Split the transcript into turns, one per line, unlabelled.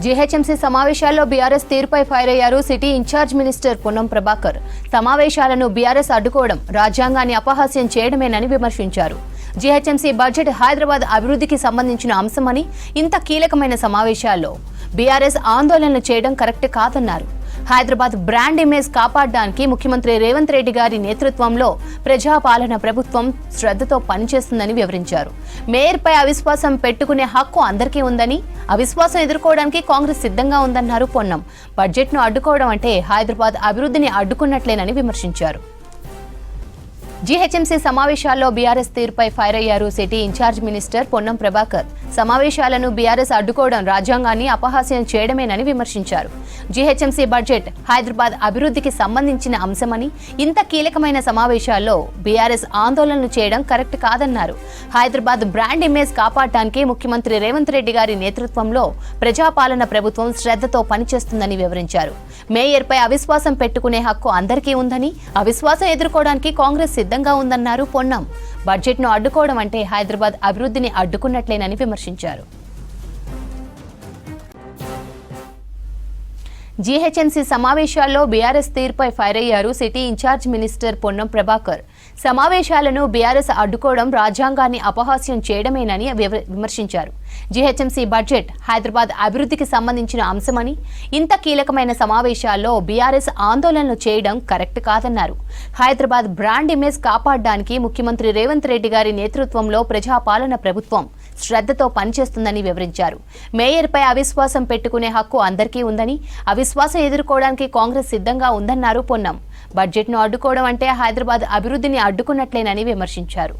GHMC సమావేశాల్లో BRS తీరుపై fire అయ్యారు city in charge minister Ponnam Prabhakar. సమావేశాలను బీఆర్ఎస్ అడ్డుకోవడం రాజ్యాంగాన్ని అపహాస్యం చేయడమేనని విమర్శించారు. జీహెచ్ఎంసీ బడ్జెట్ హైదరాబాద్ అభివృద్ధికి సంబంధించిన అంశమని, ఇంత కీలకమైన సమావేశాల్లో బీఆర్ఎస్ ఆందోళనలు చేయడం కరెక్ట్ కాదన్నారు. హైదరాబాద్ బ్రాండ్ ఇమేజ్ కాపాడడానికి ముఖ్యమంత్రి రేవంత్ రెడ్డి గారి నేతృత్వంలో ప్రజాపాలన ప్రభుత్వం శ్రద్ధతో పనిచేస్తుందని వివరించారు. మేయర్పై అవిశ్వాసం పెట్టుకునే హక్కు అందరికీ ఉందని, అవిశ్వాసం ఎదుర్కోవడానికి కాంగ్రెస్ సిద్ధంగా ఉందన్నారు పొన్నం. బడ్జెట్ను అడ్డుకోవడం అంటే హైదరాబాద్ అభివృద్ధిని అడ్డుకున్నట్లేనని విమర్శించారు. జీహెచ్ఎంసీ సమావేశాల్లో బీఆర్ఎస్ తీరుపై ఫైర్ అయ్యారు city in charge minister Ponnam Prabhakar. సమావేశాలను బీఆర్ఎస్ అడ్డుకోవడం రాజ్యాంగాన్ని అపహాస్యం చేయడమేనని విమర్శించారు. జీహెచ్ఎంసీ బడ్జెట్ హైదరాబాద్ అభివృద్ధికి సంబంధించిన అంశమని, ఇంత కీలకమైన సమావేశాల్లో బీఆర్ఎస్ ఆందోళనలు చేయడం కరెక్ట్ కాదన్నారు. హైదరాబాద్ బ్రాండ్ ఇమేజ్ కాపాడటానికి ముఖ్యమంత్రి రేవంత్ రెడ్డి గారి నేతృత్వంలో ప్రజాపాలన ప్రభుత్వం శ్రద్ధతో పనిచేస్తుందని వివరించారు. మేయర్పై అవిశ్వాసం పెట్టుకునే హక్కు అందరికీ ఉందని, అవిశ్వాసం ఎదుర్కోవడానికి కాంగ్రెస్ సిద్ధంగా ఉందన్నారు పొన్నం. బడ్జెట్ను అడ్డుకోవడం అంటే హైదరాబాద్ అభివృద్ధిని అడ్డుకున్నట్లేనని విమర్శించారు. జీహెచ్ఎంసీ సమావేశాల్లో బీఆర్ఎస్ తీరుపై ఫైర్ అయ్యారు city in charge minister Ponnam Prabhakar. సమావేశాలను బీఆర్ఎస్ అడ్డుకోవడం రాజ్యాంగాన్ని అపహాస్యం చేయడమేనని విమర్శించారు. జీహెచ్ఎంసీ బడ్జెట్ హైదరాబాద్ అభివృద్ధికి సంబంధించిన అంశమని, ఇంత కీలకమైన సమావేశాల్లో బీఆర్ఎస్ ఆందోళనలు చేయడం కరెక్ట్ కాదన్నారు. హైదరాబాద్ బ్రాండ్ ఇమేజ్ కాపాడడానికి ముఖ్యమంత్రి రేవంత్ రెడ్డి గారి నేతృత్వంలో ప్రజాపాలన ప్రభుత్వం శ్రద్ధతో పనిచేస్తుందని వివరించారు. మేయర్పై అవిశ్వాసం పెట్టుకునే హక్కు అందరికీ ఉందని, అవిశ్వాసం ఎదుర్కోవడానికి కాంగ్రెస్ సిద్ధంగా ఉందన్నారు పొన్నం. బడ్జెట్ను అడ్డుకోవడం అంటే హైదరాబాద్ అభివృద్ధిని అడ్డుకున్నట్లేనని విమర్శించారు.